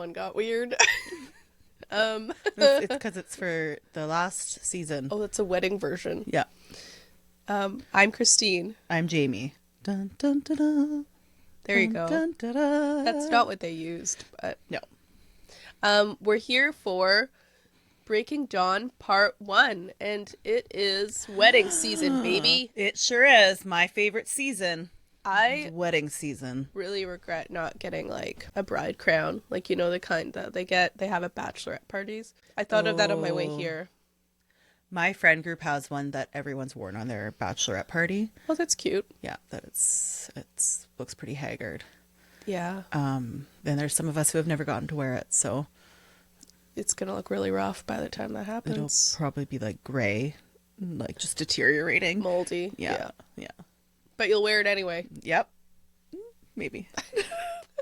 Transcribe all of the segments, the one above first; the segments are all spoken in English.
one got weird. It's because it's for the last season. Oh, that's a wedding version. Yeah. I'm Christine. I'm Jamie. Dun, dun, dun, dun. There you go. Dun, dun, dun. That's not what they used, but No. we're here for Breaking Dawn Part 1, and it is wedding season, baby. It sure is. My favorite season. I Wedding season. really regret not getting like a bride crown, like you know the kind that they have at bachelorette parties. I thought of that on my way here. My friend group has one that everyone's worn on their bachelorette party. Oh, that's cute. Yeah, that it's looks pretty haggard. Yeah. And there's some of us who have never gotten to wear it, so It's gonna look really rough by the time that it'll happens. probably be like gray, like just deteriorating. Moldy. Yeah. But you'll wear it anyway. Yep. Maybe.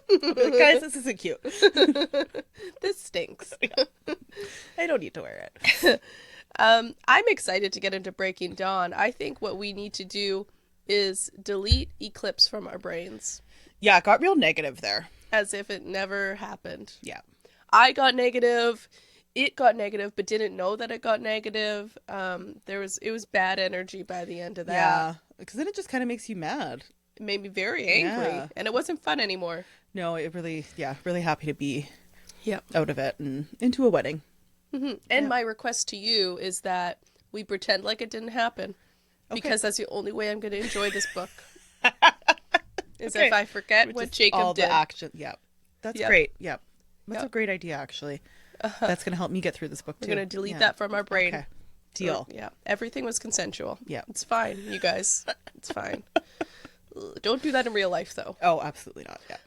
Like, guys, this isn't cute. This stinks. I don't need to wear it. I'm excited to get into Breaking Dawn. I think what we need to do is delete Eclipse from our brains. Yeah, it got real negative there. As if it never happened. Yeah. I got negative. It got negative, but didn't know that it got negative. It was bad energy by the end of that. Yeah. Because then it just kind of makes you mad. It made me very angry. Yeah. And it wasn't fun anymore. No, it really, really happy to be Yep. out of it and into a wedding. Mm-hmm. And my request to you is that we pretend like it didn't happen. Okay. Because that's the only way I'm going to enjoy this book. Is Okay. if I forget Which what is Jacob all did. the action. Yep. That's Yep. great. Yep. That's Yep. a great idea, actually. That's going to help me get through this book, too. We're going to delete Yeah. that from our brain. Okay. Deal. Yeah. Everything was consensual. Yeah. It's fine, you guys. It's fine. Don't do that in real life, though. Oh, absolutely not. Yeah.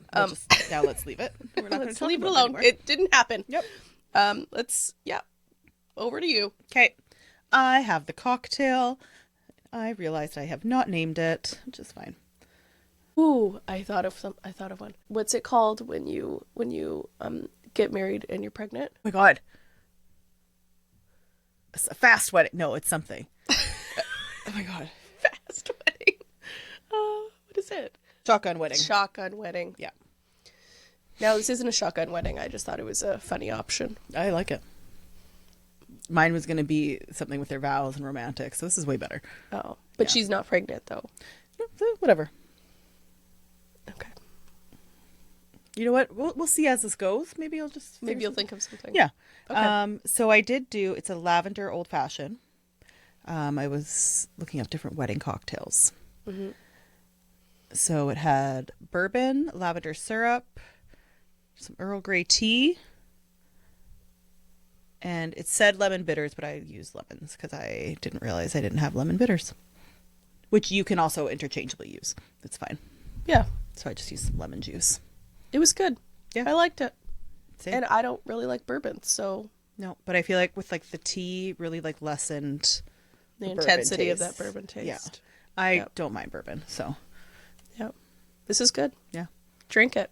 Now let's leave it. We're not going to Let's talk leave it about alone. anymore. It didn't happen. Yep. Over to you. Okay. I have the cocktail. I realized I have not named it, which is fine. Ooh, I thought of one. What's it called when you get married and you're pregnant? Oh my God. It's a fast wedding. No, it's something. Oh my God. Fast wedding. What is it? Shotgun wedding. Shotgun wedding. Yeah. Now, this isn't a shotgun wedding. I just thought it was a funny option. I like it. Mine was going to be something with their vows and romantic, so this is way better. Oh, but Yeah. she's not pregnant, though. Whatever. Okay. You know what? We'll see as this goes. Maybe I'll just... Maybe you'll think of something. Yeah. Okay. So I did do... It's a lavender old fashioned. I was looking up different wedding cocktails. Mm-hmm. So it had bourbon, lavender syrup, some Earl Grey tea, and it said lemon bitters, but I used lemons because I didn't realize I didn't have lemon bitters, which you can also interchangeably use. It's fine. Yeah. So I just used some lemon juice. It was good. Yeah. I liked it. Same. And I don't really like bourbon, so No, but I feel like with like the tea really like lessened the bourbon intensity of taste. that bourbon taste. Yeah. I Yep. don't mind bourbon, so Yep. This is good. yeah. Drink it.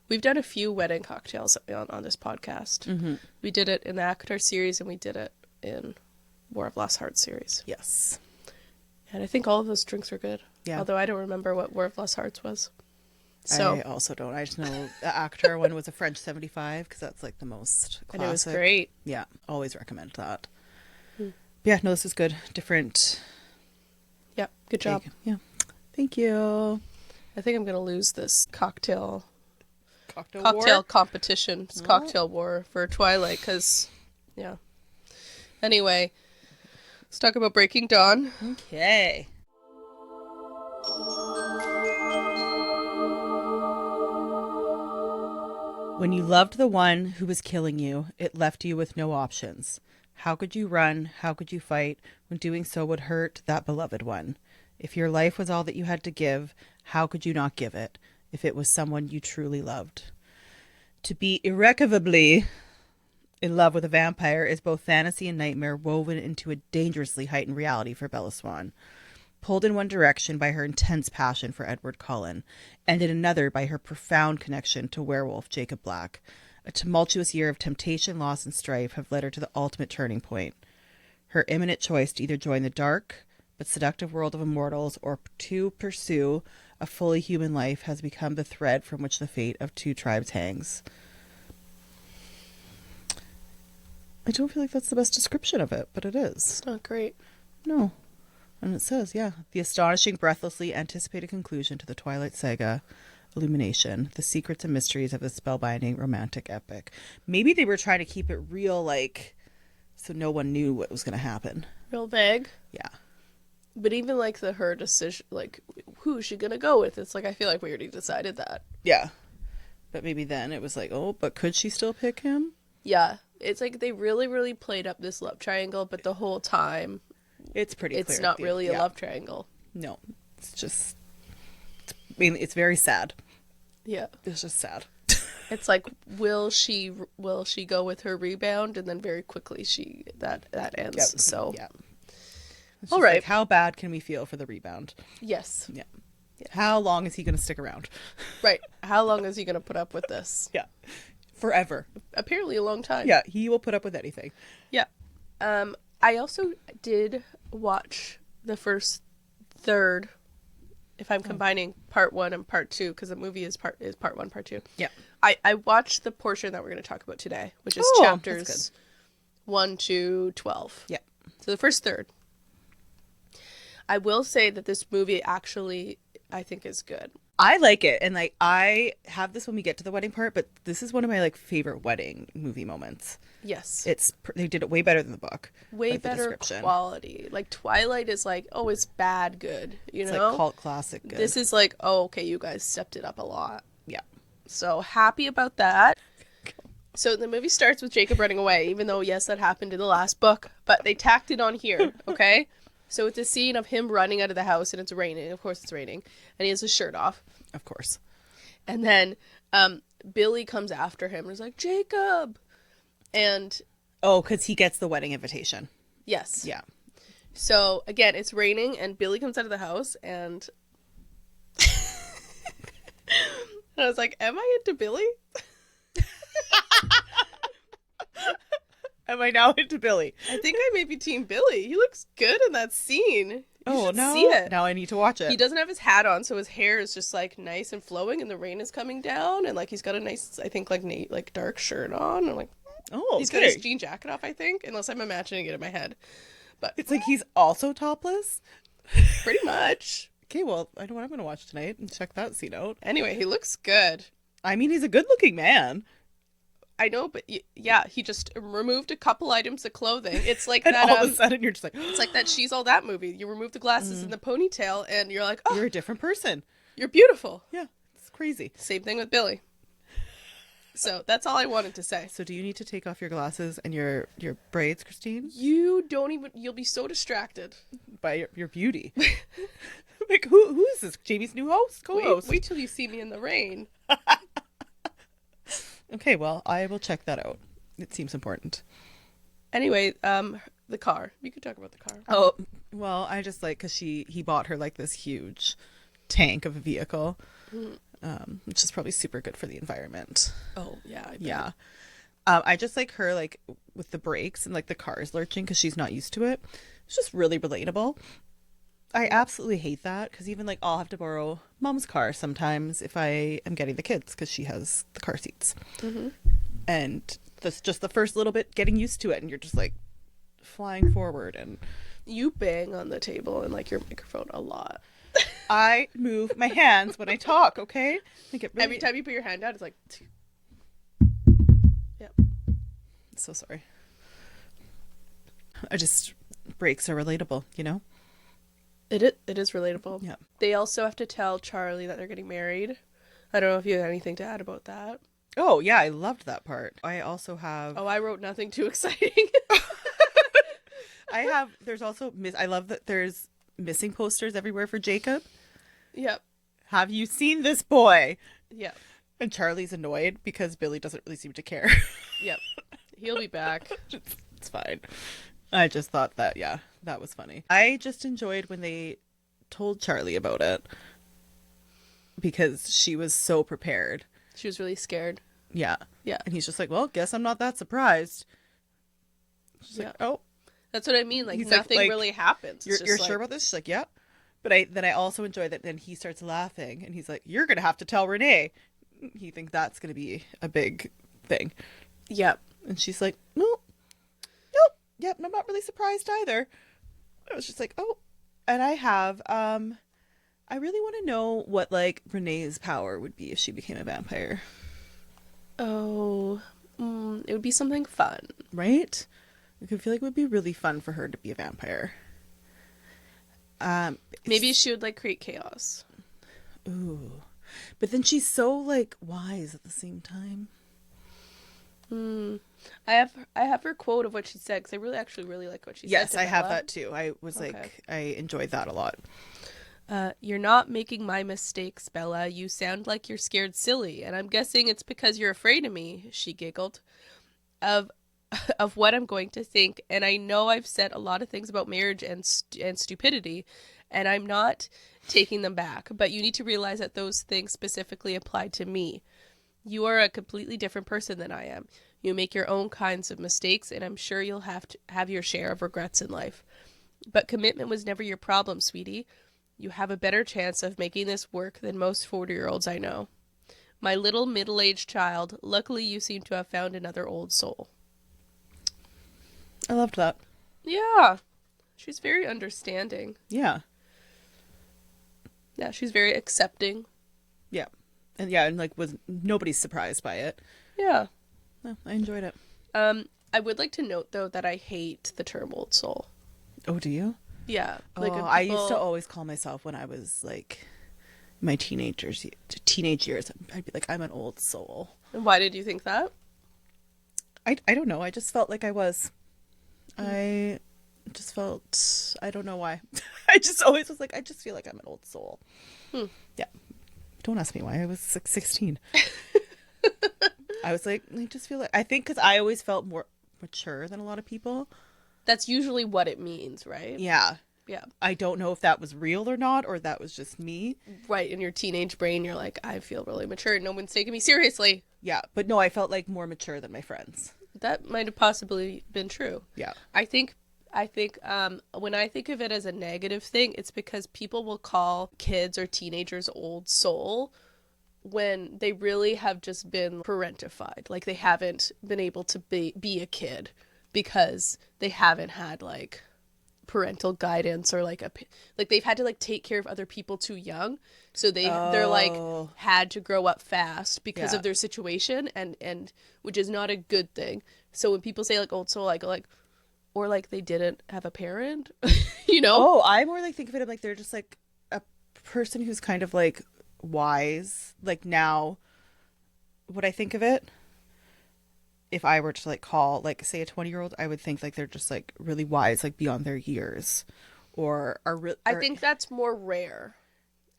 We've done a few wedding cocktails on this podcast. Mm-hmm. We did it in the ACHHHHH series, and we did it in War of Lost Hearts series. Yes. And I think all of those drinks were good. Yeah. Although I don't remember what War of Lost Hearts was. So, I also don't. I just know the actor one was a French 75 because that's like the most classic. and it was great. Yeah, always recommend that. Yeah, no, this is good. Different. Yep. Good job. take. Yeah. Thank you. I think I'm going to lose this cocktail Cocktail war? competition, this cocktail war for Twilight, because, yeah. Anyway, let's talk about Breaking Dawn. Okay. When you loved the one who was killing you, it left you with no options. How could you run? How could you fight when doing so would hurt that beloved one? If your life was all that you had to give, how could you not give it if it was someone you truly loved? To be irrecoverably in love with a vampire is both fantasy and nightmare woven into a dangerously heightened reality for Bella Swan. Pulled in one direction by her intense passion for Edward Cullen, and in another by her profound connection to werewolf Jacob Black, a tumultuous year of temptation, loss, and strife have led her to the ultimate turning point. Her imminent choice to either join the dark but seductive world of immortals or to pursue a fully human life has become the thread from which the fate of two tribes hangs. I don't feel like that's the best description of it, but it is. It's not great. No. And it says, yeah, the astonishing, breathlessly anticipated conclusion to the Twilight Saga illumination, the secrets and mysteries of a spellbinding romantic epic. Maybe they were trying to keep it real, like, so no one knew what was going to happen. Real vague. Yeah. But even like her decision, like who is she gonna go with? It's like I feel like we already decided that. Yeah. But maybe then it was like, oh, but could she still pick him? Yeah. It's like they really, really played up this love triangle, but the whole time it's pretty clear. It's not really a love triangle. No. It's just, I mean, it's very sad. Yeah. It's just sad. It's like, will she go with her rebound, and then very quickly that ends. Yep. So yeah. All right. Like, how bad can we feel for the rebound? Yes. Yeah. How long is he going to stick around? Right. How long is he going to put up with this? Yeah. Forever. Apparently a long time. Yeah, he will put up with anything. Yeah. I also did watch the first third, if I'm combining part 1 and part 2, because the movie is part 1, part 2. Yeah. I watched the portion that we're going to talk about today, which is chapters 1 to 12. Yeah. So the first third. I will say that this movie actually, I think, is good. I like it, and like I have this when we get to the wedding part, but this is one of my like favorite wedding movie moments. Yes. They did it way better than the book. Way like better quality. Like Twilight is like, oh, it's bad good, you know? Like cult classic good. This is like, oh, okay, you guys stepped it up a lot. Yeah. So happy about that. So the movie starts with Jacob running away, even though, yes, that happened in the last book, but they tacked it on here, okay? So it's a scene of him running out of the house, and it's raining. Of course it's raining. And he has his shirt off. Of course. And then Billy comes after him and is like, Jacob! And... Oh, because he gets the wedding invitation. Yes. Yeah. So, again, it's raining, and Billy comes out of the house, and... and I was like, am I into Billy? Am I now into Billy? I think I may be Team Billy. He looks good in that scene. You no. see it. Now I need to watch it. He doesn't have his hat on, so his hair is just like nice and flowing, and the rain is coming down, and like he's got a nice, I think, like dark shirt on. I'm like, oh, he's got his jean jacket off, I think, unless I'm imagining it in my head. But it's like he's also topless. Pretty much. Okay, well, I know what I'm going to watch tonight and check that scene out. Anyway, he looks good. I mean, he's a good-looking man. I know, but yeah, he just removed a couple items of clothing. It's like and that. All of a sudden, you're just like, it's like that She's All That movie. You remove the glasses and the ponytail, and you're like, oh, you're a different person. You're beautiful. Yeah, it's crazy. Same thing with Billy. So that's all I wanted to say. So do you need to take off your glasses and your braids, Christine? You don't even. You'll be so distracted by your beauty. Like who is this? Jamie's new host, co-host. Wait till you see me in the rain. Okay, well, I will check that out. It seems important. Anyway, the car. You could talk about the car. Oh, well, I just like because he bought her like this huge tank of a vehicle, which is probably super good for the environment. Oh yeah, I bet. Yeah. I just like her like with the brakes and like the cars lurching because she's not used to it. It's just really relatable. I absolutely hate that because even like I'll have to borrow mom's car sometimes if I am getting the kids because she has the car seats. Mm-hmm. And that's just the first little bit getting used to it and you're just like flying forward and you bang on the table and like your microphone a lot. I move my hands when I talk, okay? Like it really... Every time you put your hand out, it's like... Yep. So sorry. Brakes are relatable, you know? It is relatable. Yeah. They also have to tell Charlie that they're getting married. I don't know if you have anything to add about that. Oh, yeah, I loved that part. I also have... Oh, I wrote nothing too exciting. I love that there's missing posters everywhere for Jacob. Yep. Have you seen this boy? Yep. And Charlie's annoyed because Billy doesn't really seem to care. Yep. He'll be back. It's fine. I just thought that, yeah, that was funny. I just enjoyed when they told Charlie about it because she was so prepared. She was really scared. Yeah. Yeah. And he's just like, well, guess I'm not that surprised. She's like, oh. That's what I mean. Like, he's nothing like, really happens. You're sure about this? She's like, yeah. But then I also enjoy that then he starts laughing and he's like, you're going to have to tell Renee. He thinks that's going to be a big thing. Yep. And she's like, no. Yep, I'm not really surprised either. I was just like, oh. And I have, I really want to know what, like, Renee's power would be if she became a vampire. Oh, it would be something fun. Right? I could feel like it would be really fun for her to be a vampire. Maybe she would, like, create chaos. Ooh. But then she's so, like, wise at the same time. I have her quote of what she said, because I really like what she said. Yes, to I have Bella. that too. I was like, I enjoyed that a lot. You're not making my mistakes, Bella. You sound like you're scared silly, and I'm guessing it's because you're afraid of me, she giggled. Of what I'm going to think, and I know I've said a lot of things about marriage and stupidity, and I'm not taking them back, but you need to realize that those things specifically apply to me. You are a completely different person than I am. You make your own kinds of mistakes, and I'm sure you'll have to have your share of regrets in life. But commitment was never your problem, sweetie. You have a better chance of making this work than most 40-year-olds I know. My little middle-aged child, luckily you seem to have found another old soul. I loved that. Yeah. She's very understanding. Yeah. Yeah, she's very accepting. Yeah. And like was nobody's surprised by it. Yeah. No, I enjoyed it. I would like to note though that I hate the term old soul. Oh, do you? Yeah. Like I used to always call myself when I was like my teenage years, I'd be like, I'm an old soul. And why did you think that? I don't know. I just felt like I was. I just felt, I don't know why. I just always was like, I just feel like I'm an old soul. Yeah. Don't ask me why. I was like 16. I was like, I just feel like, I think because I always felt more mature than a lot of people. That's usually what it means, right? Yeah. Yeah. I don't know if that was real or not, or that was just me. Right. In your teenage brain, you're like, I feel really mature. No one's taking me seriously. Yeah. But no, I felt like more mature than my friends. That might have possibly been true. Yeah. I think when I think of it as a negative thing, it's because people will call kids or teenagers old soul when they really have just been parentified. Like they haven't been able to be a kid because they haven't had like parental guidance or like they've had to like take care of other people too young, so they're like had to grow up fast because of their situation, and which is not a good thing. So when people say like old soul, I go like, or like they didn't have a parent, you know? Oh, I more like think of it like they're just like a person who's kind of like wise. Like now, what I think of it, if I were to like call like say a 20-year-old, I would think like they're just like really wise, like beyond their years, or are. I think that's more rare.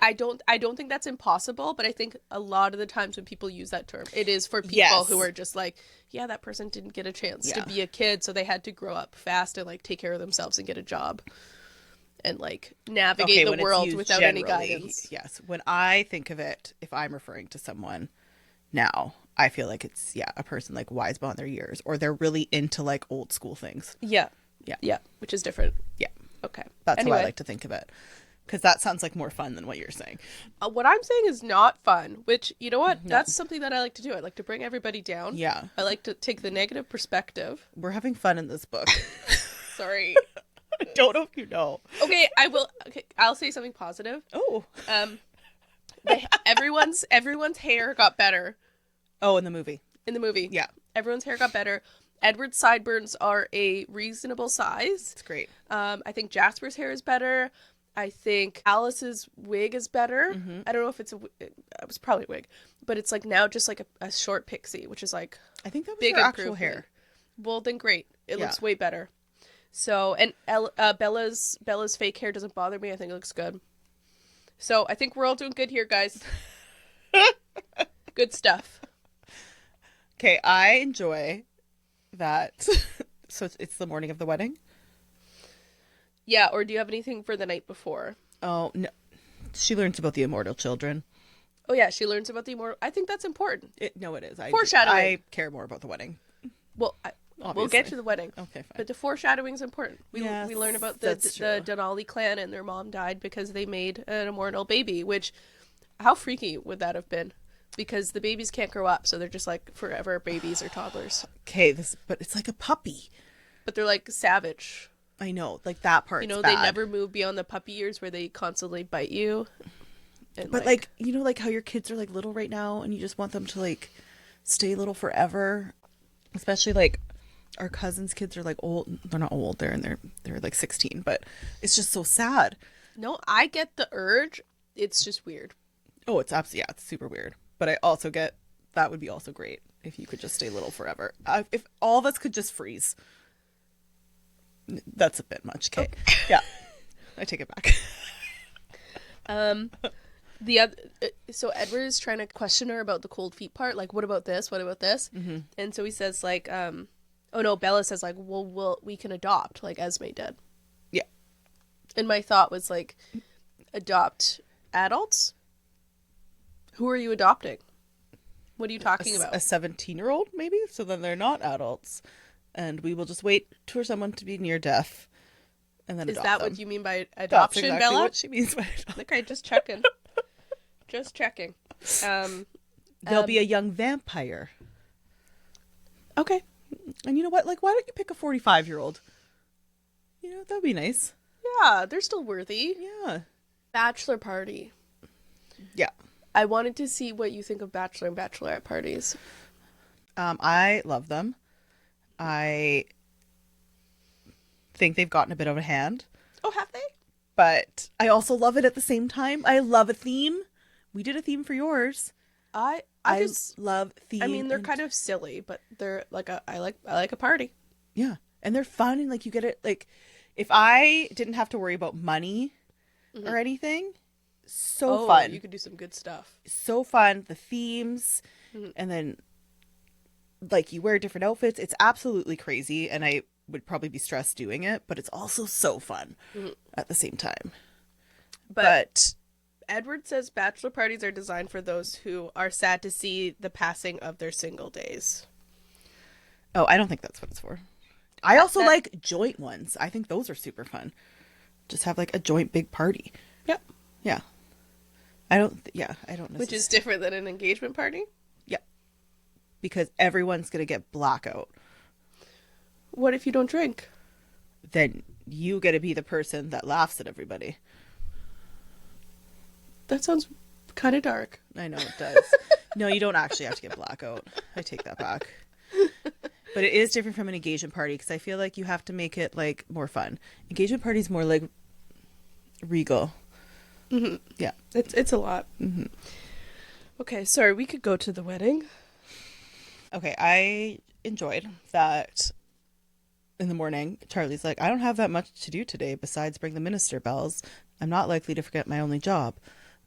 I don't think that's impossible, but I think a lot of the times when people use that term, it is for people who are just like, yeah, that person didn't get a chance to be a kid, so they had to grow up fast and like take care of themselves and get a job and like navigate the world without any guidance. Yes. When I think of it, if I'm referring to someone now, I feel like it's a person like wise beyond their years, or they're really into like old school things. Yeah, which is different. Yeah. Okay. That's how I like to think of it. Because that sounds like more fun than what you're saying. What I'm saying is not fun, which, you know what? No. That's something that I like to do. I like to bring everybody down. Yeah. I like to take the negative perspective. We're having fun in this book. Sorry. I don't know if you know. Okay, I will. Okay, I'll say something positive. Oh. Everyone's hair got better. Oh, in the movie. In the movie. Yeah. Everyone's hair got better. Edward's sideburns are a reasonable size. It's great. I think Jasper's hair is better. I think Alice's wig is better. Mm-hmm. I don't know if it was probably a wig, but it's like now just like a short pixie, which is like I think that was big her actual hair. Well, then great. It looks way better. So, and Bella's fake hair doesn't bother me. I think it looks good. So I think we're all doing good here, guys. Good stuff. Okay, I enjoy that. So it's the morning of the wedding? Yeah, or do you have anything for the night before? Oh, no. She learns about the immortal children. Oh, yeah, she learns about the immortal... I think that's important. No, it is. Foreshadowing. I care more about the wedding. Well, we'll get to the wedding. Okay, fine. But the foreshadowing is important. We learn about the Denali clan, and their mom died because they made an immortal baby, which... How freaky would that have been? Because the babies can't grow up, so they're just like forever babies or toddlers. Okay, but it's like a puppy. But they're like savage. I know, like that part's You know, bad. they never move beyond the puppy years where they constantly bite you. And But like, you know, like how your kids are like little right now and you just want them to like stay little forever. Especially like our cousins' kids are like old. They're not old. They're like 16, but it's just so sad. No, I get the urge. It's just weird. Oh, it's absolutely, yeah, it's super weird. But I also get that would be also great if you could just stay little forever. If all of us could just freeze. That's a bit much. Okay. Yeah. I take it back. The other, so Edward is trying to question her about the cold feet part. Like, what about this? What about this? Mm-hmm. And so he says like, oh no, Bella says like, well, we can adopt like Esme did. Yeah. And my thought was like, adopt adults? Who are you adopting? What are you talking about? A 17-year-old maybe? So then they're not adults. And we will just wait for someone to be near death. And then Is adopt that them. what you mean by adoption, That's exactly Bella? what she means by adoption. Okay, just checking. Just checking. There'll be a young vampire. Okay. And you know what? Like, why don't you pick a 45-year-old? You know, that'd be nice. Yeah, they're still worthy. Yeah. Bachelor party. Yeah. I wanted to see what you think of bachelor and bachelorette parties. I love them. I think they've gotten a bit out of hand. Oh, have they? But I also love it at the same time. I love a theme. We did a theme for yours. I just love themes. I mean, they're kind of silly, but they're like I like a party. Yeah. And they're fun and like you get it like if I didn't have to worry about money or anything, so fun. You could do some good stuff. So fun. The themes and then like you wear different outfits. It's absolutely crazy and I would probably be stressed doing it, but it's also so fun at the same time. But Edward says bachelor parties are designed for those who are sad to see the passing of their single days. Oh, I don't think that's what it's for. I also like joint ones. I think those are super fun. Just have like a joint big party. Yep. Yeah. I don't Which is different than an engagement party? Yeah. Because everyone's going to get blackout. What if you don't drink? Then you get to be the person that laughs at everybody. That sounds kind of dark. I know it does. No, you don't actually have to get blackout. I take that back. But it is different from an engagement party because I feel like you have to make it like more fun. Engagement party is more like regal. Mm-hmm. Yeah. It's a lot. Mm-hmm. Okay, sorry, we could go to the wedding. Okay, I enjoyed that in the morning. Charlie's like, I don't have that much to do today besides bring the minister bells. I'm not likely to forget my only job.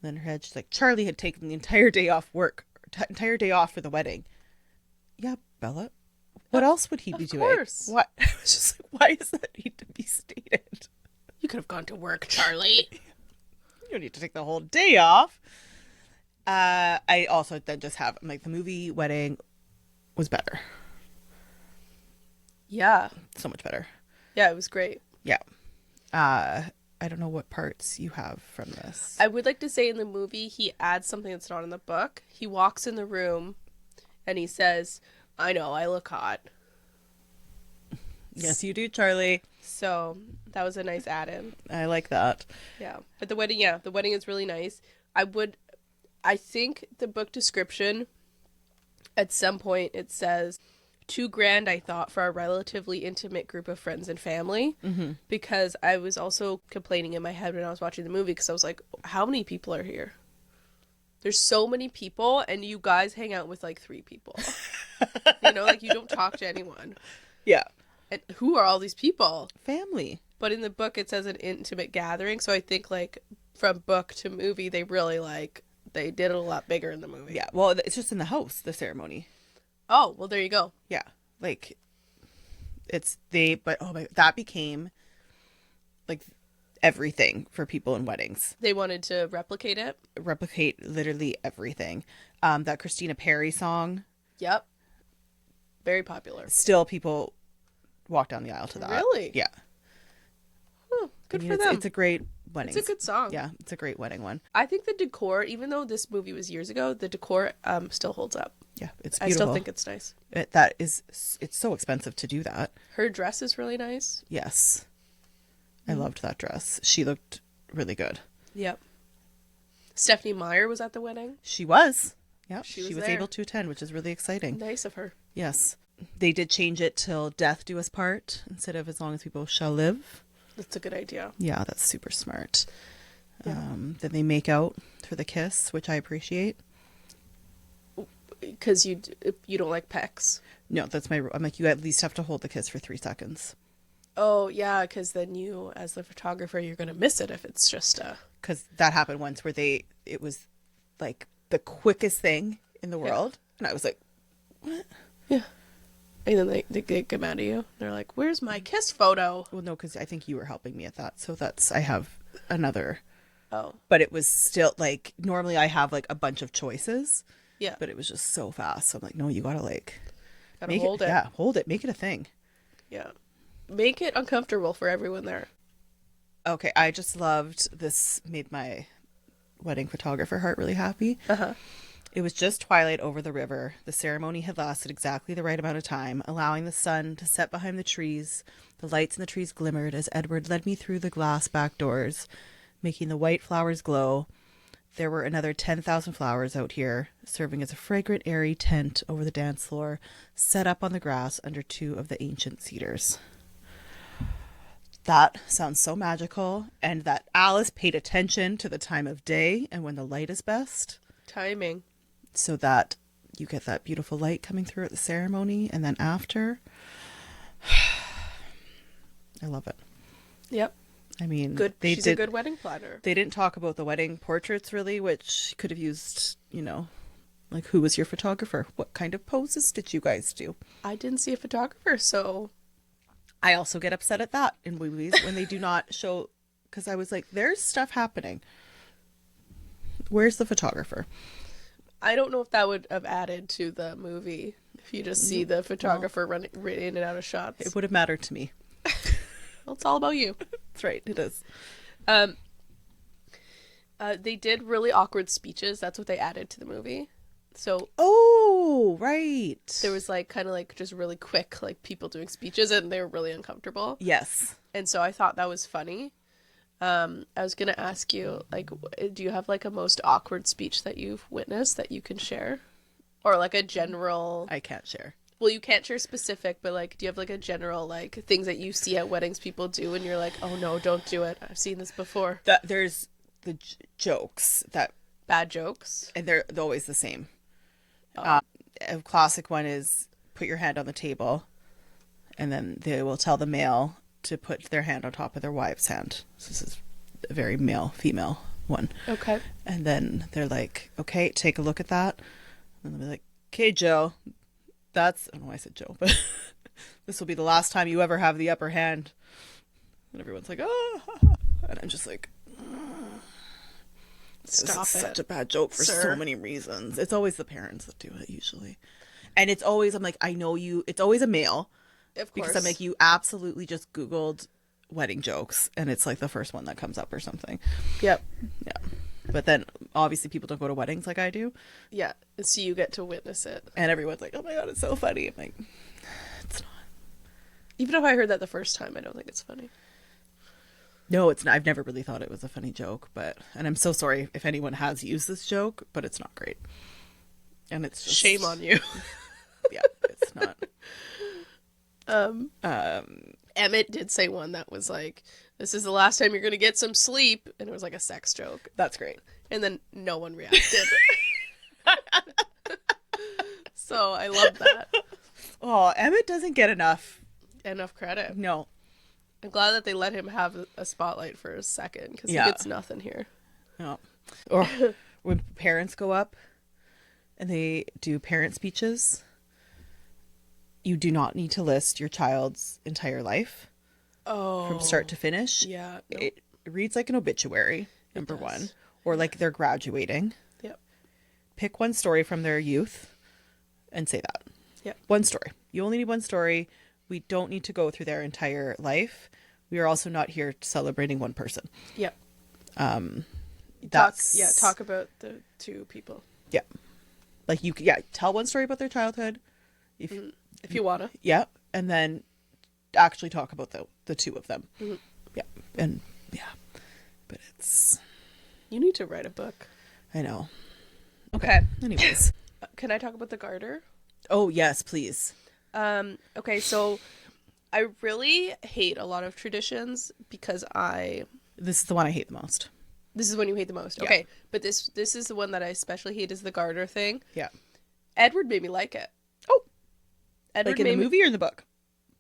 And then her head, she's like, Charlie had taken the entire day off work, entire day off for the wedding. Yeah, Bella. What else would he be doing? Of course. What? I was just like, why does that need to be stated? You could have gone to work, Charlie. You don't need to take the whole day off. I also then just have, like, the movie wedding was better. Yeah. So much better. Yeah, it was great. Yeah. I don't know what parts you have from this. I would like to say in the movie, he adds something that's not in the book. He walks in the room and he says, I know, I look hot. Yes, you do, Charlie. So that was a nice add-in. I like that. Yeah. But the wedding is really nice. I think the book description, at some point it says, too grand, I thought, for a relatively intimate group of friends and family. Mm-hmm. Because I was also complaining in my head when I was watching the movie because I was like, how many people are here? There's so many people and you guys hang out with like 3 people. You know, like you don't talk to anyone. Yeah. And who are all these people? Family. But in the book it says an intimate gathering. So I think like from book to movie, they really they did it a lot bigger in the movie. Yeah. Well, it's just in the house, the ceremony. Oh, well, there you go. Yeah. Like, that became, like, everything for people in weddings. They wanted to replicate it. Replicate literally everything. That Christina Perri song. Yep. Very popular. Still people walk down the aisle to that. Really? Yeah. Good for them. It's a great weddings. It's a good song. Yeah, it's a great wedding one. I think the decor, even though this movie was years ago, the decor still holds up. Yeah, it's I beautiful. still think it's nice. It's so expensive to do that. Her dress is really nice. Yes. I loved that dress. She looked really good. Yep. Stephenie Meyer was at the wedding. She was. Yeah, She was was able to attend, which is really exciting. Nice of her. Yes. They did change it till death do us part instead of as long as we both shall live. That's a good idea. Yeah, that's super smart. Yeah. Then they make out for the kiss, which I appreciate. Because you don't like pecs. No, that's my rule. I'm like, you at least have to hold the kiss for 3 seconds. Oh, yeah, because then you, as the photographer, you're going to miss it if it's just a... Because that happened once where it was like the quickest thing in the world. And I was like, what? Yeah. And then they get mad at you. They're like, where's my kiss photo? Well, no, because I think you were helping me at that. So I have another. Oh. But it was still like, normally I have like a bunch of choices. Yeah. But it was just so fast. So I'm like, no, you gotta like. Gotta hold it. Yeah, hold it. Make it a thing. Yeah. Make it uncomfortable for everyone there. Okay, I just loved this. Made my wedding photographer heart really happy. Uh-huh. It was just twilight over the river. The ceremony had lasted exactly the right amount of time, allowing the sun to set behind the trees. The lights in the trees glimmered as Edward led me through the glass back doors, making the white flowers glow. There were another 10,000 flowers out here, serving as a fragrant, airy tent over the dance floor, set up on the grass under 2 of the ancient cedars. That sounds so magical, and that Alice paid attention to the time of day and when the light is best. Timing. So that you get that beautiful light coming through at the ceremony, and then after. I love it. Yep. I mean, she's a good wedding planner. They didn't talk about the wedding portraits really, which could have used, like, who was your photographer? What kind of poses did you guys do? I didn't see a photographer, so... I also get upset at that in movies when they do not show, because I was like, there's stuff happening. Where's the photographer? I don't know if that would have added to the movie if you just see the photographer running in and out of shots. It would have mattered to me. Well, it's all about you. That's right, it is. They did really awkward speeches. That's what they added to the movie. So oh, right. There was like kind of like just really quick like people doing speeches and they were really uncomfortable. Yes. And so I thought that was funny. I was going to ask you, like, do you have like a most awkward speech that you've witnessed that you can share? Or like a general... I can't share. Well, you can't share specific, but like, do you have like a general like things that you see at weddings people do and you're like, oh no, don't do it. I've seen this before. There's the jokes that... Bad jokes. And they're always the same. A classic one is put your hand on the table and then they will tell the male to put their hand on top of their wife's hand. So this is a very male-female one. Okay. And then they're like, okay, take a look at that. And they'll be like, okay, Joe, I don't know why I said Joe, but this will be the last time you ever have the upper hand. And everyone's like, oh, and I'm just like, stop it. Such a bad joke for Sir. so many reasons. It's always the parents that do it usually. And it's always, I'm like, I know you, it's always a male. Of course. Because I'm like, you absolutely just Googled wedding jokes and it's like the first one that comes up or something. Yep. Yeah. But then obviously people don't go to weddings like I do. Yeah. So you get to witness it. And everyone's like, oh my God, it's so funny. I'm like, it's not. Even if I heard that the first time, I don't think it's funny. No, it's not. I've never really thought it was a funny joke, and I'm so sorry if anyone has used this joke, but it's not great. And it's just... Shame on you. Yeah, it's not. Emmett did say one that was like, this is the last time you're going to get some sleep. And it was like a sex joke. That's great. And then no one reacted. So I love that. Oh, Emmett doesn't get enough credit. No. I'm glad that they let him have a spotlight for a second because he gets nothing here. No. Or when parents go up and they do parent speeches, you do not need to list your child's entire life from start to finish. Yeah. Nope. It reads like an obituary, number one, or like they're graduating. Yep. Pick one story from their youth and say that. Yep. One story. You only need one story. We don't need to go through their entire life. We are also not here celebrating one person. Yep. Talk about the two people. Yeah. Like tell one story about their childhood. If you wanna. Yeah. And then actually talk about the two of them. Mm-hmm. Yeah. And yeah. But it's... You need to write a book. I know. Okay. Anyways. Can I talk about the garter? Oh, yes, please. Okay, so I really hate a lot of traditions because This is the one I hate the most. This is one you hate the most. Yeah. Okay, but this is the one that I especially hate is the garter thing. Yeah. Edward made me like it. Oh. Edward like in the movie or in the book?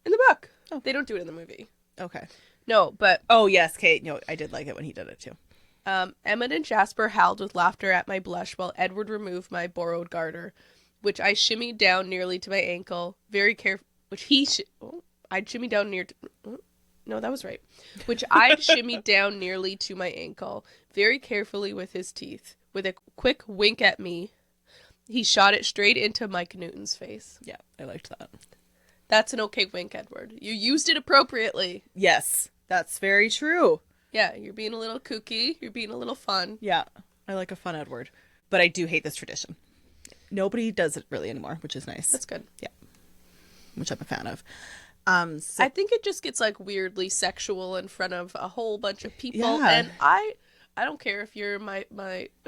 In the book. Oh. They don't do it in the movie. Okay. No, but... Oh, yes, Kate. No, I did like it when he did it, too. Emmett and Jasper howled with laughter at my blush while Edward removed my borrowed garter, which I shimmied down nearly to my ankle, very careful... I'd shimmy down near... No, that was right. Which I'd shimmied down nearly to my ankle, very carefully with his teeth. With a quick wink at me, he shot it straight into Mike Newton's face. Yeah, I liked that. That's an okay wink, Edward. You used it appropriately. Yes, that's very true. Yeah, you're being a little kooky. You're being a little fun. Yeah, I like a fun Edward. But I do hate this tradition. Nobody does it really anymore, which is nice. That's good. Yeah, which I'm a fan of. I think it just gets like weirdly sexual in front of a whole bunch of people. Yeah. And I don't care if you're my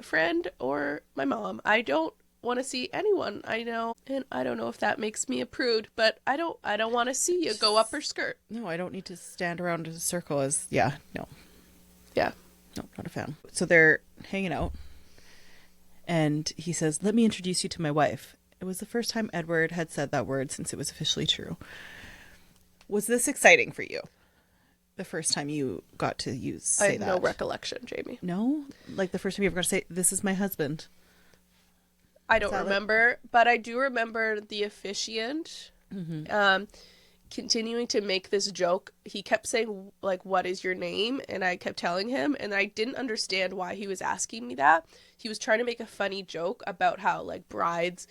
friend or my mom. I don't want to see anyone I know, and I don't know if that makes me a prude, but I don't want to see you go up her skirt. No, I don't need to stand around in a circle no. Yeah. No, not a fan. So they're hanging out, and he says, "Let me introduce you to my wife." It was the first time Edward had said that word since it was officially true. Was this exciting for you? The first time you got to say I have that? no recollection, Jamie. No? Like the first time you ever got to say, "This is my husband"? I don't remember, but I do remember the officiant continuing to make this joke. He kept saying, like, "What is your name?" And I kept telling him, and I didn't understand why he was asking me that. He was trying to make a funny joke about how, like, brides,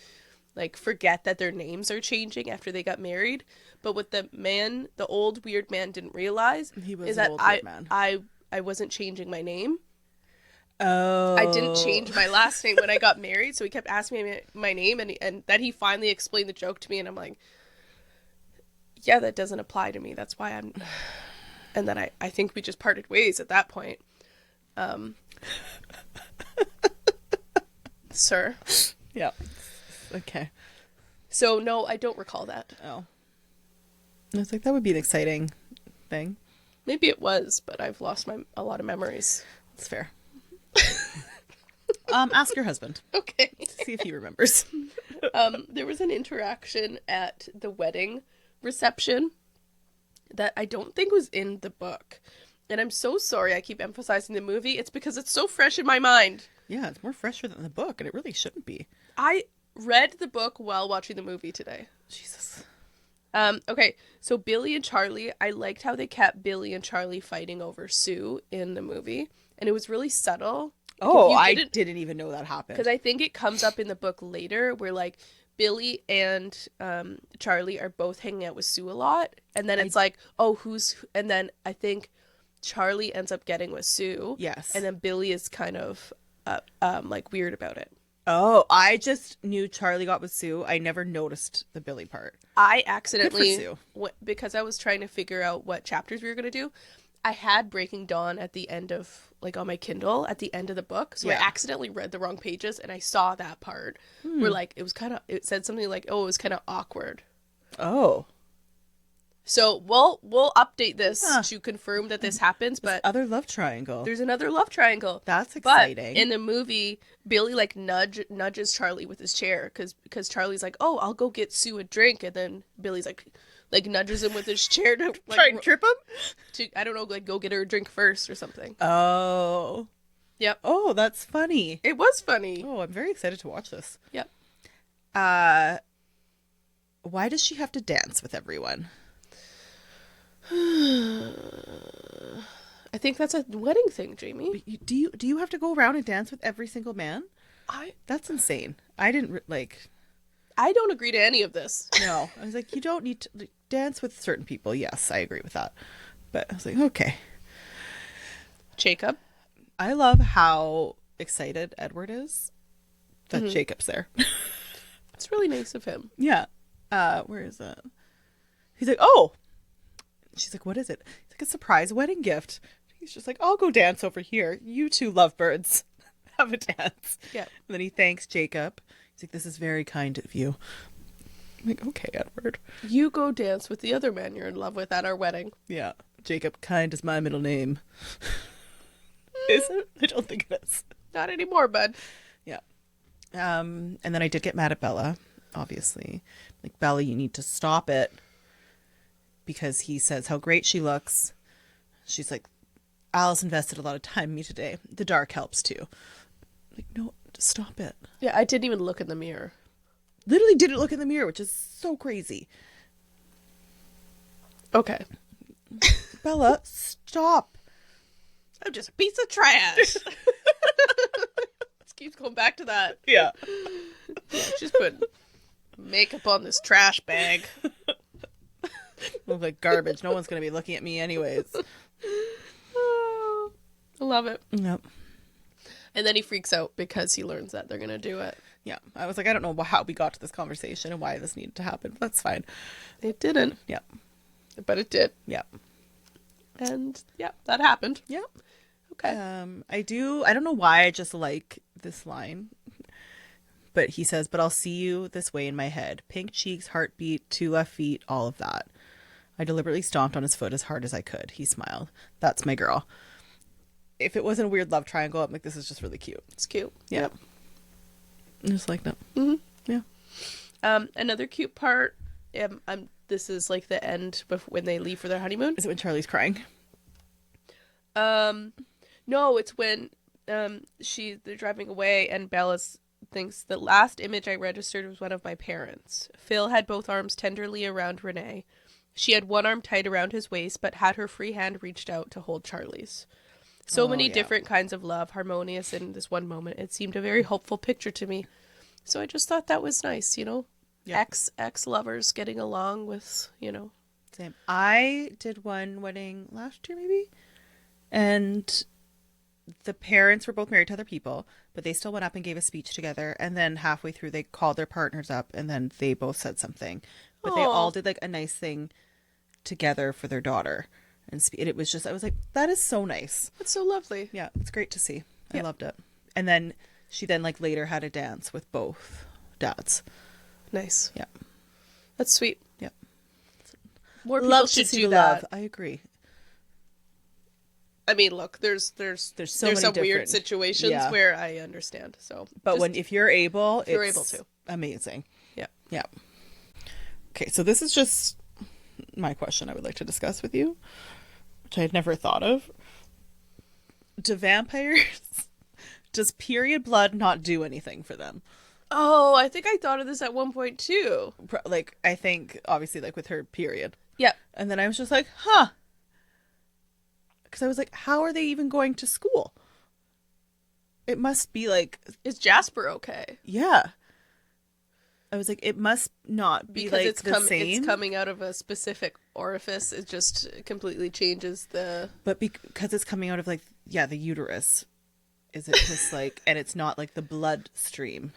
like, forget that their names are changing after they got married. But what the old weird man didn't realize is that I wasn't changing my name. Oh. I didn't change my last name when I got married, so he kept asking me my name, and then he finally explained the joke to me, and I'm like, yeah, that doesn't apply to me. That's why I'm... And then I think we just parted ways at that point. Sir. Yeah. Okay. So, no, I don't recall that. Oh. I was like, that would be an exciting thing. Maybe it was, but I've lost a lot of memories. That's fair. Ask your husband. Okay. See if he remembers. There was an interaction at the wedding reception that I don't think was in the book. And I'm so sorry I keep emphasizing the movie. It's because it's so fresh in my mind. Yeah, it's more fresher than the book, and it really shouldn't be. I read the book while watching the movie today. Jesus. Okay, so Billy and Charlie, I liked how they kept Billy and Charlie fighting over Sue in the movie. And it was really subtle. Oh, I didn't even know that happened. Because I think it comes up in the book later where, like, Billy and Charlie are both hanging out with Sue a lot. And then it's like, oh, and then I think Charlie ends up getting with Sue. Yes. And then Billy is kind of, like, weird about it. Oh, I just knew Charlie got with Sue. I never noticed the Billy part. I accidentally, Good for Sue. Because I was trying to figure out what chapters we were going to do, I had Breaking Dawn at the end of, like, on my Kindle at the end of the book. So I accidentally read the wrong pages, and I saw that part where, like, it said something like, oh, it was kind of awkward. Oh. So we'll update this to confirm that this happens, but other love triangle. There's another love triangle. That's exciting. But in the movie, Billy, like, nudges Charlie with his chair because Charlie's like, oh, I'll go get Sue a drink, and then Billy's like nudges him with his chair to, like, try and trip him. I don't know, like, go get her a drink first or something. Oh. Yep. Oh, that's funny. It was funny. Oh, I'm very excited to watch this. Yep. Why does she have to dance with everyone? I think that's a wedding thing, Jamie. Do you have to go around and dance with every single man? That's insane. I don't agree to any of this. No. I was like, you don't need to dance with certain people. Yes, I agree with that. But I was like, okay. Jacob? I love how excited Edward is that Jacob's there. It's really nice of him. Yeah. Where is it? He's like, oh. She's like, what is it? It's like a surprise wedding gift. He's just like, I'll go dance over here. You two lovebirds have a dance. Yeah. And then he thanks Jacob. He's like, this is very kind of you. I'm like, okay, Edward. You go dance with the other man you're in love with at our wedding. Yeah. Jacob, kind is my middle name. Is it? I don't think it is. Not anymore, bud. Yeah. And then I did get mad at Bella, obviously. Like, Bella, you need to stop it. Because he says how great she looks. She's like, Alice invested a lot of time in me today. The dark helps too. Like, no, just stop it. Yeah, I didn't even look in the mirror. Literally didn't look in the mirror, which is so crazy. Okay. Bella, stop. I'm just a piece of trash. Just keeps going back to that. Yeah. Yeah, she's putting makeup on this trash bag. Look like garbage. No one's going to be looking at me anyways. Oh, I love it. Yep. And then he freaks out because he learns that they're going to do it. Yeah. I was like, I don't know how we got to this conversation and why this needed to happen. But that's fine. It didn't. Yep. But it did. Yep. And yeah, that happened. Yep. Okay. I don't know why I just like this line. But he says, but I'll see you this way in my head. Pink cheeks, heartbeat, 2 left feet, all of that. I deliberately stomped on his foot as hard as I could. He smiled. That's my girl. If it wasn't a weird love triangle, I'm like, this is just really cute. It's cute. Yeah. Yep. I just like that. Mm-hmm. Yeah. Another cute part. This is like the end when they leave for their honeymoon. Is it when Charlie's crying? No, it's when they're driving away and Bella's thinks the last image I registered was one of my parents. Phil had both arms tenderly around Renee. She had one arm tight around his waist, but had her free hand reached out to hold Charlie's. So many different kinds of love, harmonious in this one moment. It seemed a very hopeful picture to me. So I just thought that was nice, you know? Yep. Ex lovers getting along with, you know. Same. I did one wedding last year, maybe. And the parents were both married to other people, but they still went up and gave a speech together. And then halfway through, they called their partners up and then they both said something. But they all did like a nice thing together for their daughter. And it was just, I was like, that is so nice. That's so lovely. Yeah, it's great to see. I Yeah. loved it. And then she then like later had a dance with both dads. Nice. Yeah. That's sweet. Yeah. More people Love should to see do the that. love. I agree. I mean, look, there's so some many weird different- situations yeah. where I understand. So, But just- if you're able, you're it's able to. amazing. Yeah. Yeah. Okay, so this is just my question I would like to discuss with you, which I had never thought of. Do vampires, does period blood not do anything for them? Oh, I think I thought of this at one point too. Like, I think, obviously, like with her period. Yeah. And then I was just like, huh. Because I was like, how are they even going to school? It must be like, Is Jasper okay? yeah. I was like, it must not be Because like it's same. it's coming out of a specific orifice. It just completely changes the. But because it's coming out of like, yeah, the uterus. Is it just like, and it's not like the bloodstream?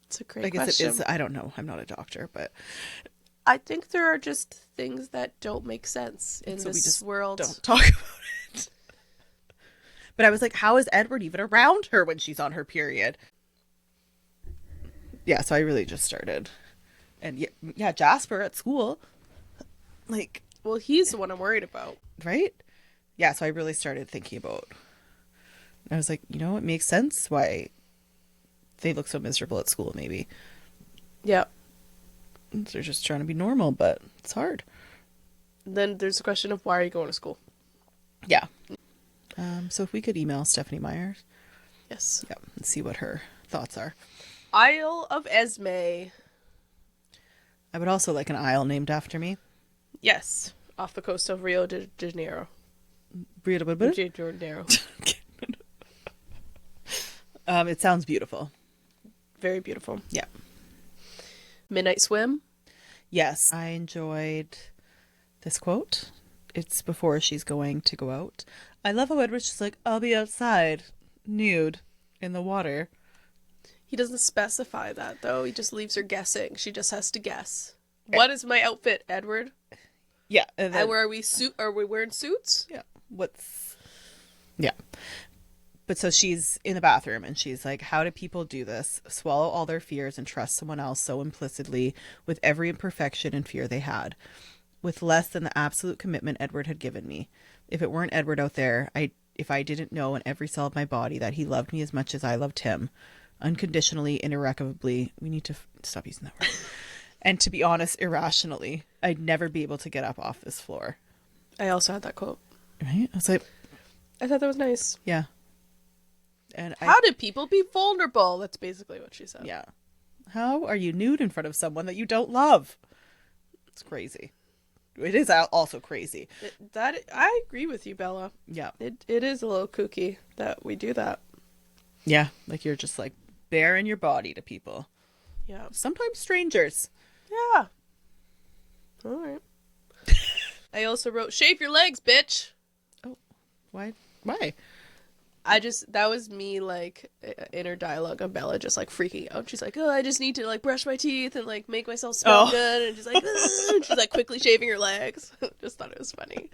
It's a great I guess question. it is. I don't know. I'm not a doctor, but I think there are just things that don't make sense in so we this just world. don't talk about it. But I was like, how is Edward even around her when she's on her period? Yeah, so I really just started. And yeah, Jasper at school. Like, Well, he's the one I'm worried about. right? Yeah, so I really started thinking about. I was like, you know, it makes sense why they look so miserable at school, maybe. Yeah. They're just trying to be normal, but it's hard. Then there's the question of why are you going to school? Yeah. So if we could email Stephenie Meyer, Yes. yeah, and see what her thoughts are. Isle of Esme. I would also like an isle named after me. Yes. Off the coast of Rio de Janeiro. Rio de Janeiro. It sounds beautiful. Very beautiful. Yeah. Midnight Swim. Yes. I enjoyed this quote. it's before she's going to go out. I love how Edward's just like, I'll be outside, nude, in the water. He doesn't specify that, though. He just leaves her guessing. She just has to guess. What is my outfit, Edward? Yeah. And then, are we wearing suits? Yeah. Yeah. But so she's in the bathroom and she's like, how do people do this? Swallow all their fears and trust someone else so implicitly with every imperfection and fear they had, with less than the absolute commitment Edward had given me. If it weren't Edward out there, if I didn't know in every cell of my body that he loved me as much as I loved him, unconditionally, irrevocably, we need to stop using that word, and to be honest, irrationally, I'd never be able to get up off this floor. I also had that quote. Right? I was like, I thought that was nice. yeah. And how do people be vulnerable? That's basically what she said. Yeah. How are you nude in front of someone that you don't love? It's crazy. It is also crazy. I agree with you, Bella. Yeah. It is a little kooky that we do that. Yeah. Like you're just like baring your body to people. Yeah. Sometimes strangers. Yeah. All right. I also wrote, shave your legs, bitch. Oh, why? Why? That was me, like, inner dialogue of Bella just, like, freaking out. She's like, oh, I just need to, like, brush my teeth and, like, make myself smell good. And she's like, and she's, like, quickly shaving her legs. Just thought it was funny.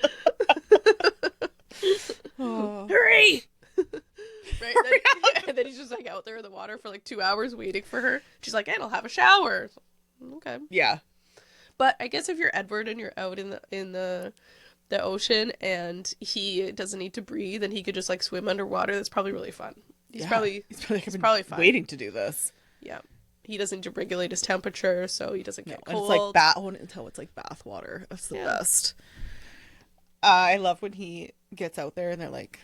Oh. Hurry! Right? And then he's just, like, out there in the water for, like, 2 hours waiting for her. She's like, and I'll have a shower. Okay. Yeah. But I guess if you're Edward and you're out in the ocean and he doesn't need to breathe and he could just like swim underwater, that's probably really fun. He's probably fine. Waiting to do this. Yeah. He doesn't need to regulate his temperature so he doesn't get cold. And it's like I want it until it's like bath water. That's the best. I love when he gets out there and they're like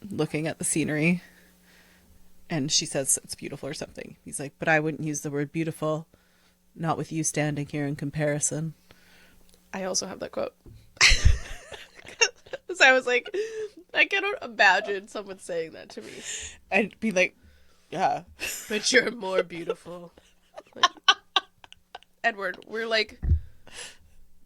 looking at the scenery and she says it's beautiful or something. He's like, but I wouldn't use the word beautiful, not with you standing here in comparison. I also have that quote. So I was like, I cannot imagine someone saying that to me. And be like, yeah. But you're more beautiful. Like, Edward, we're like,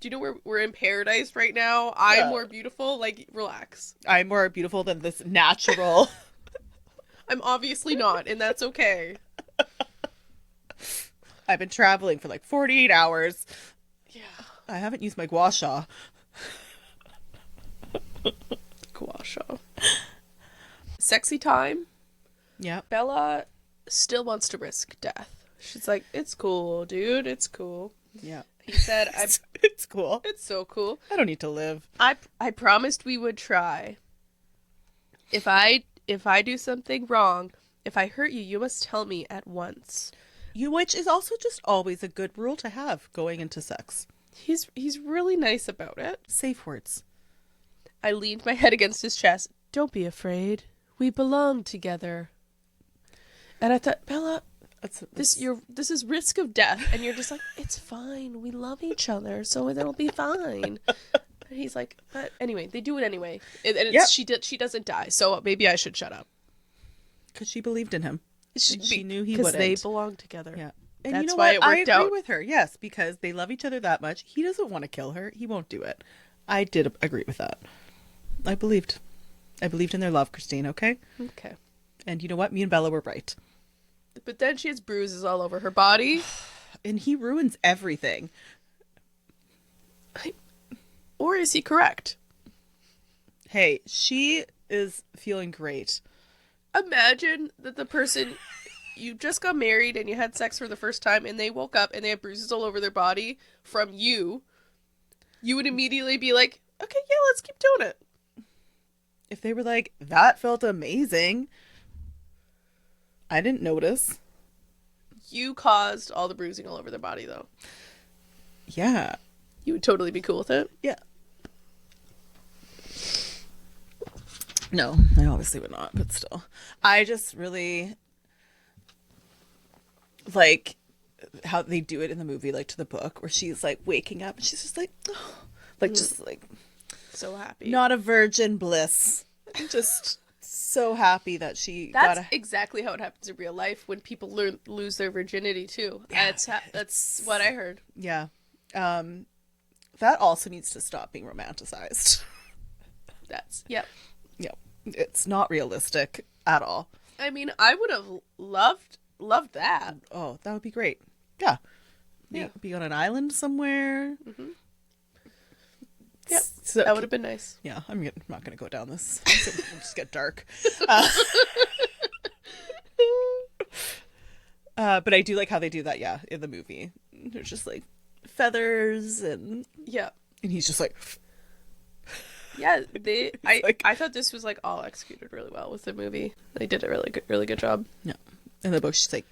do you know we're in paradise right now? I'm more beautiful. Like, relax. I'm more beautiful than this natural. I'm obviously not, and that's okay. I've been traveling for like 48 hours. Yeah. I haven't used my gua sha. Gua sha. Sexy time. Yeah. Bella still wants to risk death. She's like, it's cool, dude. It's cool. Yeah. He said, it's cool. It's so cool. I don't need to live. I promised we would try. If I do something wrong, if I hurt you, you must tell me at once. Which is also just always a good rule to have going into sex. He's really nice about it. Safe words. I leaned my head against his chest. Don't be afraid. We belong together. And I thought, Bella, this is risk of death, and you're just like, it's fine. We love each other, so it'll be fine. And he's like, but anyway, they do it anyway, and she doesn't die, so maybe I should shut up because she believed in him. She knew he wouldn't. Because they belong together. Yeah, and that's you know why what? it worked out. I agree with her. Yes, because they love each other that much. He doesn't want to kill her. He won't do it. I did agree with that. I believed in their love, Christine. Okay. Okay. And you know what? Me and Bella were right. But then she has bruises all over her body. And he ruins everything. Or is he correct? Hey, she is feeling great. Imagine that the person, you just got married and you had sex for the first time and they woke up and they have bruises all over their body from you. You would immediately be like, okay, yeah, let's keep doing it. If they were like, that felt amazing, I didn't notice. You caused all the bruising all over their body, though. Yeah. You would totally be cool with it? Yeah. No, I obviously would not, but still. I just really like how they do it in the movie, like to the book, where she's like waking up and she's just like, oh, like just like so happy. Not a virgin bliss. Just so happy that she That's exactly how it happens in real life when people lose their virginity too. Yeah. That's what I heard. Yeah. that also needs to stop being romanticized. That's, yep. Yeah, it's not realistic at all. I mean, I would have loved that. Oh, that would be great. Yeah. Be on an island somewhere. Mm-hmm. Yep, so, that would have been nice. Yeah, I'm not going to go down this. It'll just get dark. But I do like how they do that, yeah, in the movie. There's just like feathers and he's just like yeah, I thought this was like all executed really well with the movie. They did a really good job. Yeah. In the book she's like,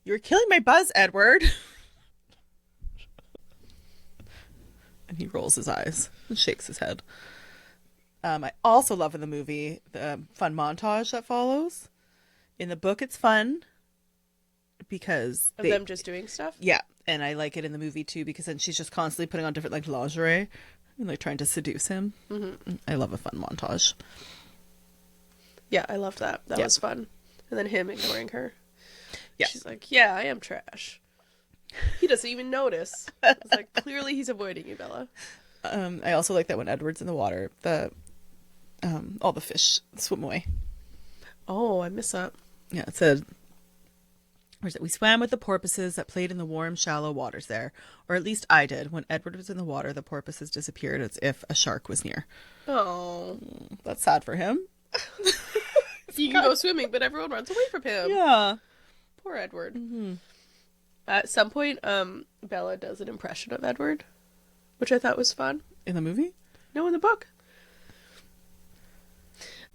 "You're killing my buzz, Edward." And he rolls his eyes and shakes his head. I also love in the movie the fun montage that follows. In the book it's fun because of them just doing stuff. Yeah, and I like it in the movie too because then she's just constantly putting on different like lingerie and like trying to seduce him. Mm-hmm. I love a fun montage. Yeah, I loved that. That was fun. And then him ignoring her. Yeah, she's like, "Yeah, I am trash." He doesn't even notice. It's like, clearly he's avoiding you, Bella. I also like that when Edward's in the water, all the fish swim away. Oh, I miss that. Yeah, it said, where's it? "We swam with the porpoises that played in the warm, shallow waters there. Or at least I did. When Edward was in the water, the porpoises disappeared as if a shark was near." Oh. That's sad for him. He can go swimming, but everyone runs away from him. Yeah. Poor Edward. Mm-hmm. At some point, Bella does an impression of Edward, which I thought was fun. In the movie? No, in the book.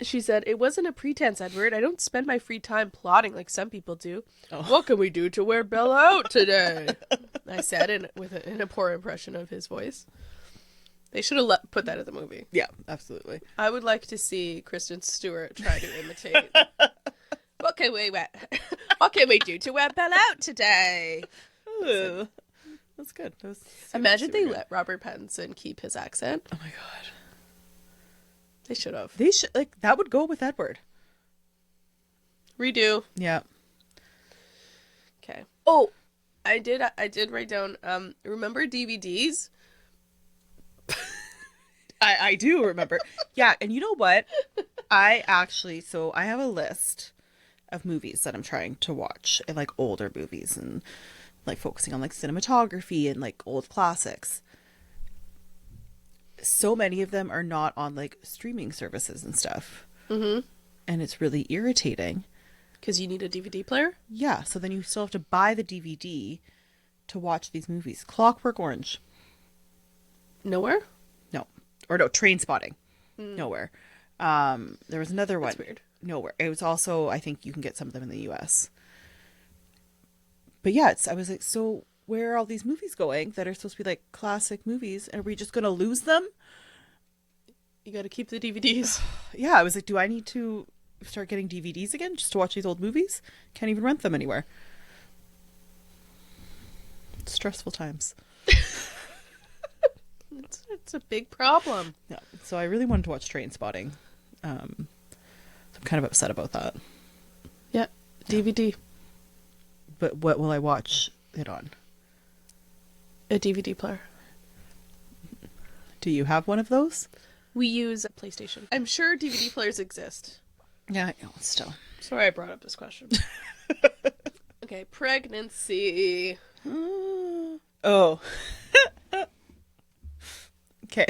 She said, "It wasn't a pretense, Edward. I don't spend my free time plotting like some people do. Oh. What can we do to wear Bella out today?" I said in a poor impression of his voice. They should have put that in the movie. Yeah, absolutely. I would like to see Kristen Stewart try to imitate. What can we do to wear Bella out today? Ooh, that's good. Imagine they let Robert Pattinson keep his accent. Oh my god. They should have. They should, like, that would go with Edward. Redo. Yeah. Okay. Oh, I did write down, remember DVDs? I do remember. Yeah, and you know what? I have a list of movies that I'm trying to watch, and like older movies and like focusing on like cinematography and like old classics. So many of them are not on like streaming services and stuff. Mm-hmm. And it's really irritating. Because you need a DVD player? Yeah, so then you still have to buy the DVD to watch these movies. Clockwork Orange. Nowhere? No. Or no, Train Spotting. Nowhere. There was another one. That's weird. Nowhere. It was also, I think you can get some of them in the US. But yeah, I was like, so where are all these movies going that are supposed to be like classic movies? Are we just going to lose them? You got to keep the DVDs. Yeah, I was like, do I need to start getting DVDs again just to watch these old movies? Can't even rent them anywhere. Stressful times. It's a big problem. Yeah. So I really wanted to watch Train Spotting. So I'm kind of upset about that. Yeah. DVD. But what will I watch it on? A DVD player. Do you have one of those? We use a PlayStation. I'm sure DVD players exist. Yeah, I know. Still. Sorry I brought up this question. Okay, pregnancy. Oh. Okay.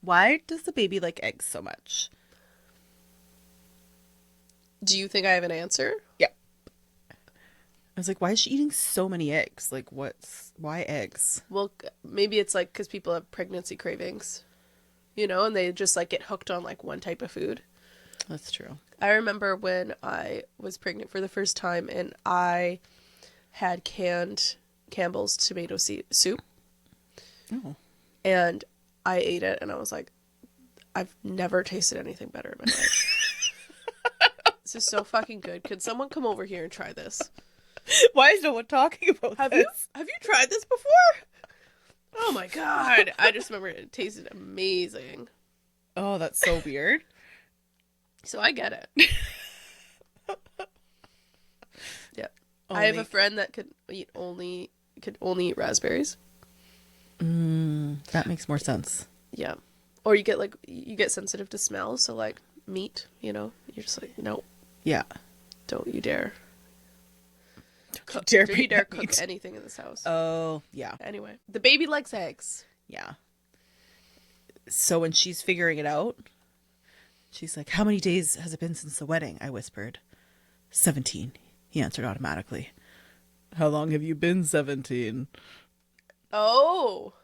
Why does the baby like eggs so much? Do you think I have an answer? Yeah. I was like, why is she eating so many eggs? Like, why eggs? Well, maybe it's like because people have pregnancy cravings, and they just like get hooked on like one type of food. That's true. I remember when I was pregnant for the first time and I had canned Campbell's tomato soup. Oh. And I ate it and I was like, I've never tasted anything better in my life. This is so fucking good. Could someone come over here and try this? Why is no one talking about this? Have you tried this before? Oh my god. I just remember it tasted amazing. Oh, that's so weird. So I get it. Yeah. I have a friend that could only eat raspberries. That makes more sense. Yeah. Or you get sensitive to smell, so like meat, you're just like, no, Yeah. don't you dare. Don't you Don't you dare cook meat. anything in this house. Oh, yeah. Anyway, the baby likes eggs. Yeah. So when she's figuring it out, she's like, how many days has it been since the wedding? I whispered. 17, he answered automatically. How long have you been 17? Oh.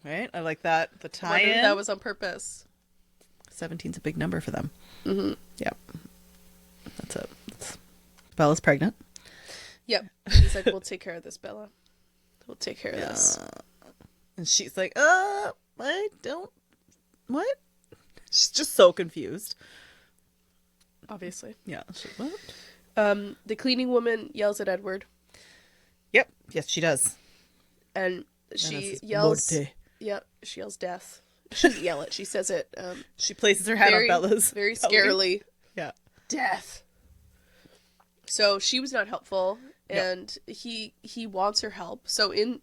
Right? I like that. The I wonder if tie-in. that was on purpose. 17's a big number for them. Mm-hmm. Yeah. That's it. Bella's pregnant. Yep. He's like, we'll take care of this, Bella. We'll take care of this. And she's like, I don't... What? She's just so confused. Obviously. Yeah. What? The cleaning woman yells at Edward. Yep. Yes, she does. And she it's yells... morte. Yep. She yells death. She doesn't yell it. She says it. She places her hand on Bella's very belly. scarily. Yeah. Death. So she was not helpful, and he wants her help. So in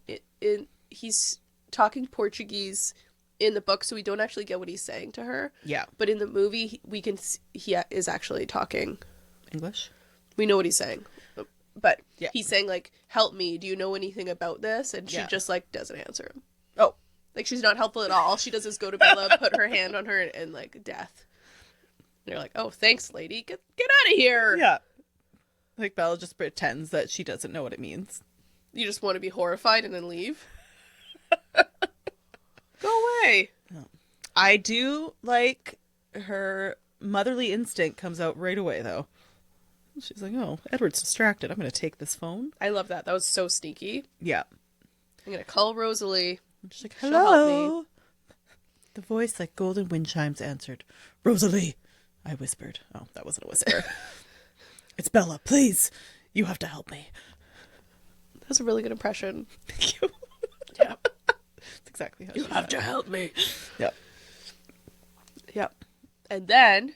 he's talking Portuguese in the book, so we don't actually get what he's saying to her. Yeah. But in the movie, he is actually talking English. We know what he's saying, but Yeah. he's saying like, "Help me. Do you know anything about this?" And she Yeah. just like doesn't answer him. Oh. Like she's not helpful at all. All she does is go to Bella, put her hand on her, and like death. And you're like, "Oh, thanks, lady. Get out of here." Yeah. Like Bella just pretends that she doesn't know what it means. You just want to be horrified and then leave. Go away. I do like her motherly instinct comes out right away, though. She's like, oh, Edward's distracted. I'm going to take this phone. I love that. That was so sneaky. Yeah. I'm going to call Rosalie. She's like, She'll help hello. The voice like golden wind chimes answered. Rosalie, I whispered. Oh, that wasn't a whisper. It's Bella, please. You have to help me. That was a really good impression. Thank you. Yeah. That's exactly how You have to help me. Yep. Yep. And then,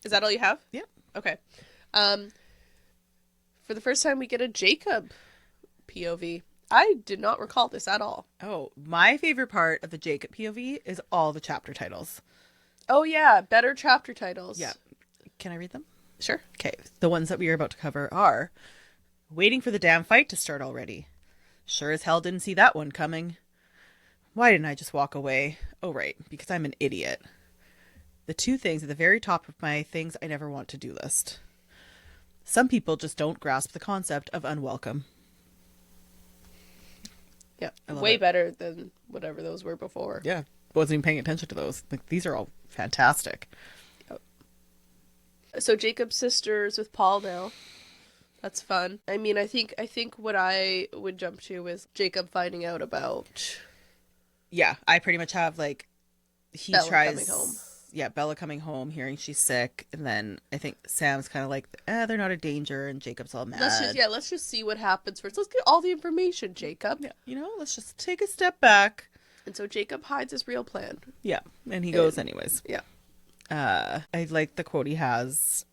is that all you have? Yep. Okay. For the first time, we get a Jacob POV. I did not recall this at all. Oh, my favorite part of the Jacob POV is all the chapter titles. Oh, yeah. Better chapter titles. Yeah. Can I read them? Sure. Okay. The ones that we are about to cover are Waiting for the Damn Fight to Start Already. Sure as hell didn't see that one coming. Why didn't I just walk away? Oh, right. Because I'm an idiot. The two things at the very top of my things I never want to do list. Some people just don't grasp the concept of unwelcome. Yeah. I love Way it. better than whatever those were before. Yeah. Wasn't even paying attention to those. Like, these are all fantastic. So Jacob's sisters with Paul now. That's fun. I mean, I think what I would jump to is Jacob finding out about Yeah. I pretty much have like, he Bella tries. coming home. Yeah, Bella coming home, hearing she's sick, and then I think Sam's kind of like, they're not a danger, and Jacob's all mad. Let's just see what happens first. Let's get all the information, Jacob. Yeah, let's just take a step back. And so Jacob hides his real plan. Yeah, and he goes anyways. Yeah. I like the quote he has.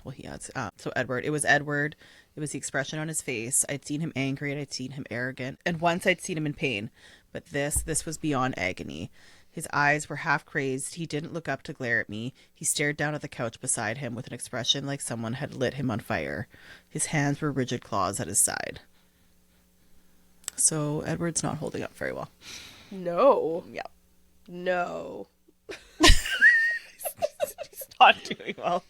Well, he adds, so Edward. It was Edward. It was the expression on his face. I'd seen him angry and I'd seen him arrogant. And once I'd seen him in pain. But this was beyond agony. His eyes were half crazed. He didn't look up to glare at me. He stared down at the couch beside him with an expression like someone had lit him on fire. His hands were rigid claws at his side. So Edward's not holding up very well. No. Yeah. No. He's not doing well.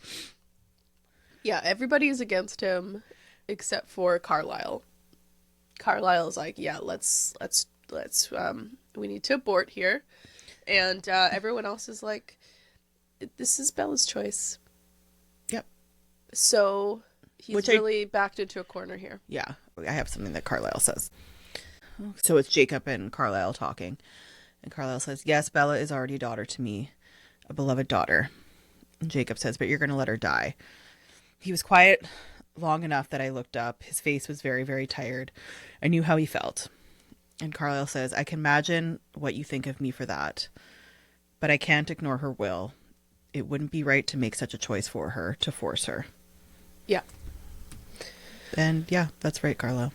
Yeah, everybody is against him except for Carlisle. Carlisle's like, yeah, let's we need to abort here. And everyone else is like, this is Bella's choice. Yep. So he's Which really backed into a corner here. Yeah, I have something that Carlisle says. So it's Jacob and Carlisle talking. And Carlisle says, yes, Bella is already a daughter to me, a beloved daughter. And Jacob says, but you're going to let her die. He was quiet long enough that I looked up. His face was very, very tired. I knew how he felt. And Carlisle says, I can imagine what you think of me for that. But I can't ignore her will. It wouldn't be right to make such a choice for her, to force her. Yeah. And yeah, that's right, Carlisle.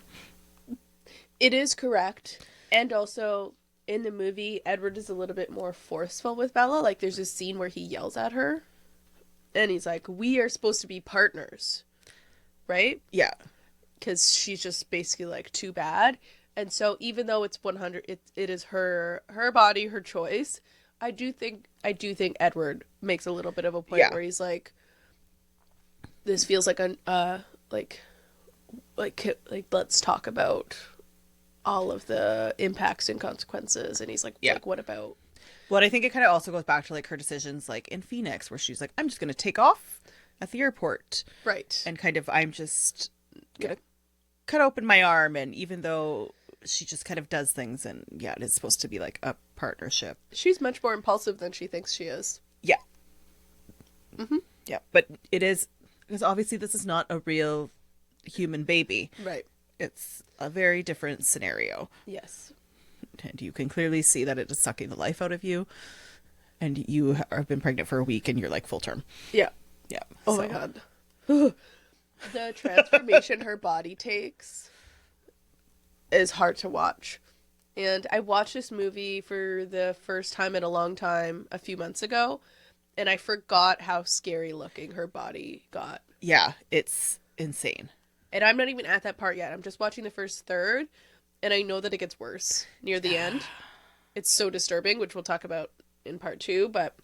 It is correct. And also, in the movie, Edward is a little bit more forceful with Bella. Like, there's this scene where he yells at her, and he's like, we are supposed to be partners, right? Yeah. Because she's just basically, like, too bad. And so, even though it's 100, it is her body, her choice, I do think Edward makes a little bit of a point where he's like, this feels like like let's talk about all of the impacts and consequences. And he's like, like, what about? Well, I think it kind of also goes back to like her decisions, like in Phoenix, where she's like, I'm just going to take off at the airport. Right. And kind of, I'm just going to cut open my arm. And even though she just kind of does things, and it is supposed to be like a partnership. She's much more impulsive than she thinks she is. Yeah. Mm-hmm. Yeah. But it is, because obviously this is not a real human baby. Right. It's a very different scenario. Yes. And you can clearly see that it is sucking the life out of you. And you have been pregnant for a week and you're like full term. Yeah. Yeah. Oh my God. The transformation her body takes is hard to watch. And I watched this movie for the first time in a long time a few months ago, and I forgot how scary looking her body got. Yeah, it's insane. And I'm not even at that part yet. I'm just watching the first third, and I know that it gets worse near the end. It's so disturbing, which we'll talk about in part 2, but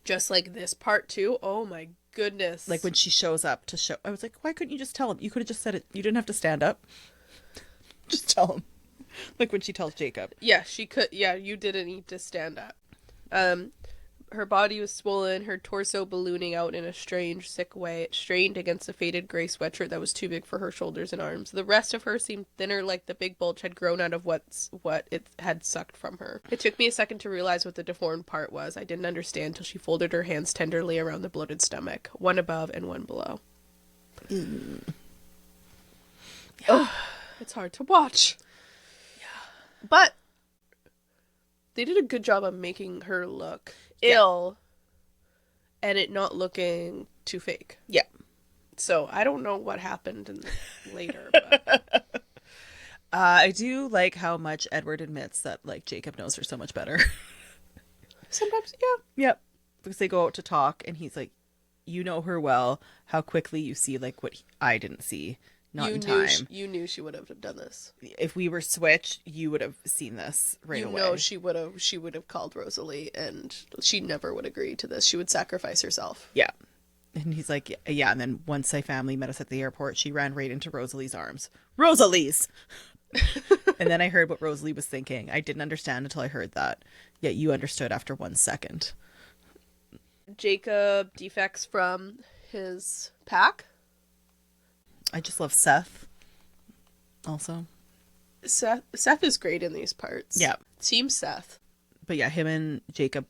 just like this part 2, oh my goodness. Like when she shows up to show, I was like, why couldn't you just tell him? You could have just said it. You didn't have to stand up. Just tell him. Like when she tells Jacob. Yeah, she could. Yeah, you didn't need to stand up. Her body was swollen, her torso ballooning out in a strange, sick way. It strained against a faded gray sweatshirt that was too big for her shoulders and arms. The rest of her seemed thinner, like the big bulge had grown out of what it had sucked from her. It took me a second to realize what the deformed part was. I didn't understand till she folded her hands tenderly around the bloated stomach, one above and one below. Mm. Yeah. Oh, it's hard to watch. Yeah. But they did a good job of making her look ill and it not looking too fake. Yeah. So I don't know what happened later. But... I do like how much Edward admits that like Jacob knows her so much better. Sometimes, yeah. Yep. Because they go out to talk and he's like, you know her well. How quickly you see like what I didn't see. Not in time. You knew she would have done this. If we were switched, you would have seen this right away. You know she would have called Rosalie, and she never would agree to this. She would sacrifice herself. Yeah. And he's like, yeah. And then once my family met us at the airport, she ran right into Rosalie's arms. Rosalie's! And then I heard what Rosalie was thinking. I didn't understand until I heard that. Yet you understood after 1 second. Jacob defects from his pack. I just love Seth. Also. Seth is great in these parts. Yeah. Team Seth. But yeah, him and Jacob,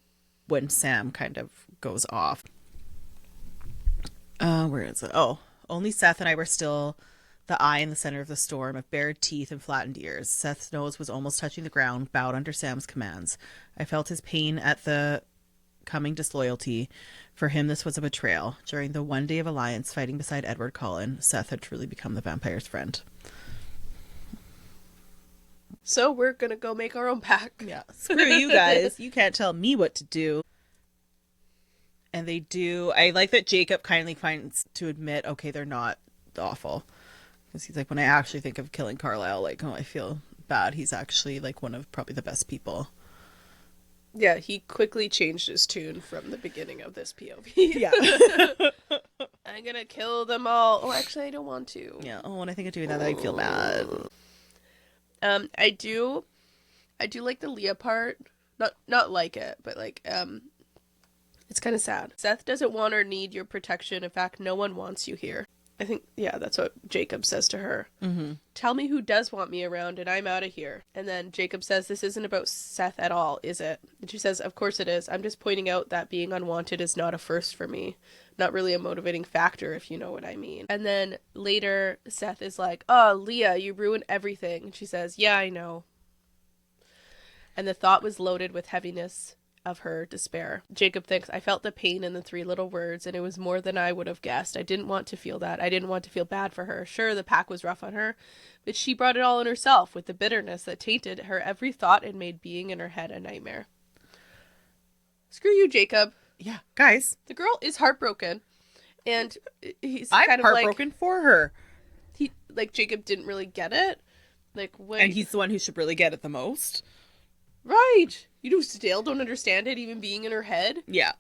when Sam kind of goes off. Where is it? Oh, only Seth and I were still the eye in the center of the storm of bared teeth and flattened ears. Seth's nose was almost touching the ground, bowed under Sam's commands. I felt his pain at the coming disloyalty. For him, this was a betrayal. During the one day of alliance fighting beside Edward Cullen, Seth had truly become the vampire's friend. So we're gonna go make our own pack. Yeah, screw you guys. You can't tell me what to do. And they do. I like that Jacob kindly finds to admit, okay, they're not awful. Because he's like, when I actually think of killing Carlisle, like, oh, I feel bad. He's actually like one of probably the best people. Yeah, he quickly changed his tune from the beginning of this POV. Yeah. I'm gonna kill them all. Oh, actually, I don't want to. Yeah. Oh, when I think of doing that, I feel bad. I do like the Leah part. Not like it, but like, it's kind of sad. Seth doesn't want or need your protection. In fact, no one wants you here. I think, yeah, that's what Jacob says to her. Mm-hmm. Tell me who does want me around and I'm out of here. And then Jacob says, this isn't about Seth at all, is it? And she says, of course it is. I'm just pointing out that being unwanted is not a first for me. Not really a motivating factor, if you know what I mean. And then later, Seth is like, oh, Leah, you ruined everything. And she says, yeah, I know. And the thought was loaded with heaviness of her despair. Jacob thinks, I felt the pain in the 3 little words, and it was more than I would have guessed. I didn't want to feel that. I didn't want to feel bad for her. Sure, the pack was rough on her, but she brought it all on herself with the bitterness that tainted her every thought and made being in her head a nightmare. Screw you, Jacob. Yeah, guys. The girl is heartbroken, and he's I'm kind of heartbroken for her. Jacob didn't really get it. And he's the one who should really get it the most. Right. You still don't understand it, even being in her head. Yeah.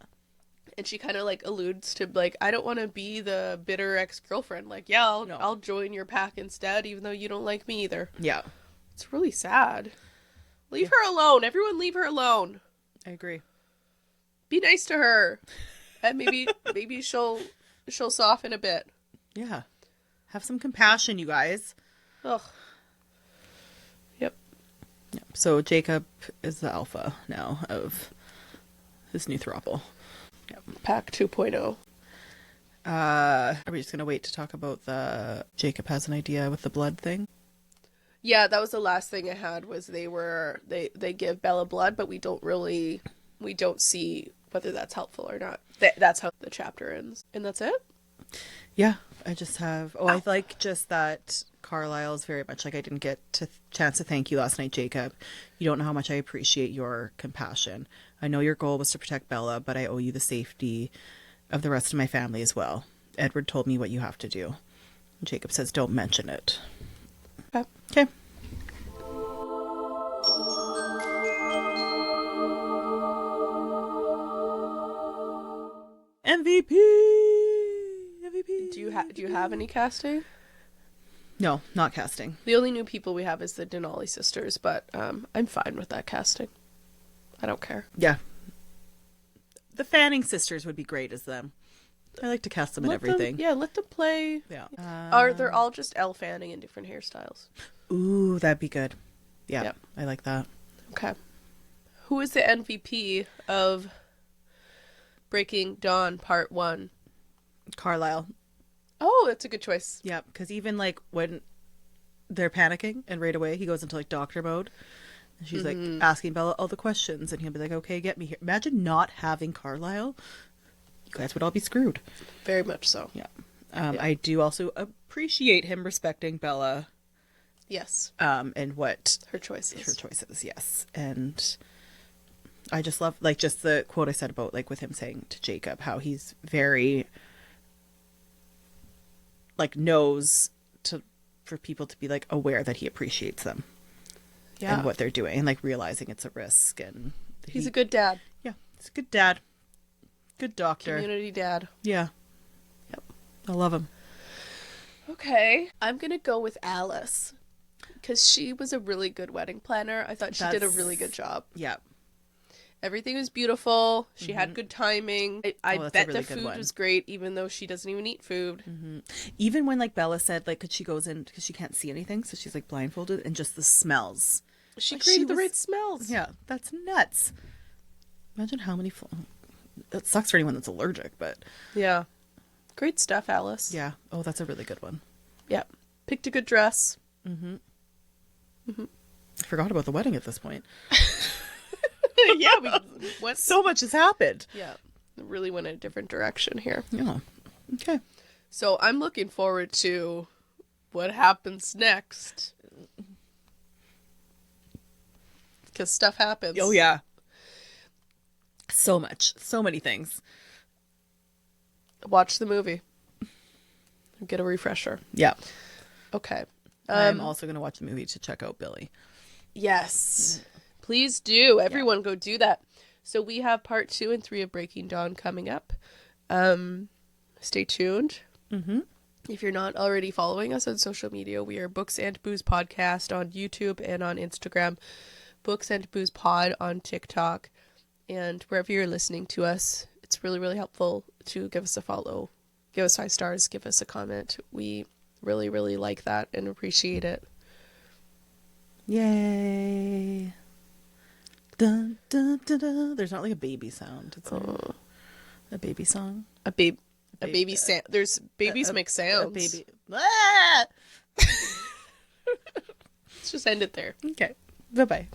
And she kind of alludes to I don't want to be the bitter ex-girlfriend. Yeah, I'll join your pack instead, even though you don't like me either. Yeah. It's really sad. Leave her alone. Everyone leave her alone. I agree. Be nice to her. And maybe she'll soften a bit. Yeah. Have some compassion, you guys. Ugh. Yep. Yeah. So Jacob is the alpha now of his new throuple. Yep. Pack 2.0. Are we just going to wait to talk about the Jacob has an idea with the blood thing? Yeah, that was the last thing I had was they give Bella blood, but we don't see whether that's helpful or not. That's how the chapter ends. And that's it? Yeah, I just have... I like just that Carlisle's very much I didn't get a chance to thank you last night, Jacob. You don't know how much I appreciate your compassion. I know your goal was to protect Bella, but I owe you the safety of the rest of my family as well. Edward told me what you have to do. Jacob says don't mention it. Okay. MVP. Do you have any casting? No, not casting. The only new people we have is the Denali sisters, but I'm fine with that casting. I don't care. Yeah. The Fanning sisters would be great as them. I like to cast them in everything. Let them play. Yeah. They're all just Elle Fanning in different hairstyles. Ooh, that'd be good. Yeah, yep. I like that. Okay. Who is the MVP of Breaking Dawn Part 1? Carlisle. Oh, that's a good choice. Yeah, because even when they're panicking and right away he goes into doctor mode. And she's asking Bella all the questions and he'll be like, okay, get me here. Imagine not having Carlisle. You guys would all be screwed. Very much so. Yeah. I do also appreciate him respecting Bella. Yes. And what her choices. Yes. And I just love just the quote I said about with him saying to Jacob how he's very knows for people to be aware that he appreciates them. Yeah. And what they're doing and realizing it's a risk and he's a good dad. Yeah. He's a good dad. Good doctor. Community dad. Yeah. Yep. I love him. Okay. I'm going to go with Alice because she was a really good wedding planner. I thought she did a really good job. Yeah. Everything was beautiful. She had good timing. I bet really the food was great, even though she doesn't even eat food. Mm-hmm. Even when Bella said because she goes in because she can't see anything, so she's blindfolded, and just the smells. She created the right smells. Yeah, that's nuts. Imagine how many. That sucks for anyone that's allergic, but yeah, great stuff, Alice. Yeah. Oh, that's a really good one. Yeah, picked a good dress. Mm-hmm. Mm-hmm. I forgot about the wedding at this point. Yeah, we went. So much has happened. Yeah, it really went in a different direction here. Yeah. Okay. So I'm looking forward to what happens next. Because stuff happens. Oh, yeah. So much. So many things. Watch the movie. Get a refresher. Yeah. Okay. I'm also going to watch the movie to check out Billy. Yes. Please do. Everyone go do that. So we have part 2 and 3 of Breaking Dawn coming up. Stay tuned. Mm-hmm. If you're not already following us on social media, we are Books and Booze Podcast on YouTube and on Instagram. Books and Booze Pod on TikTok. And wherever you're listening to us, it's really, really helpful to give us a follow. Give us 5 stars. Give us a comment. We really, really like that and appreciate it. Yay. Dun, dun, dun, dun. There's not a baby sound. It's a baby song. A baby sound. There's babies make sounds. A baby. Ah! Let's just end it there. Okay. Bye-bye.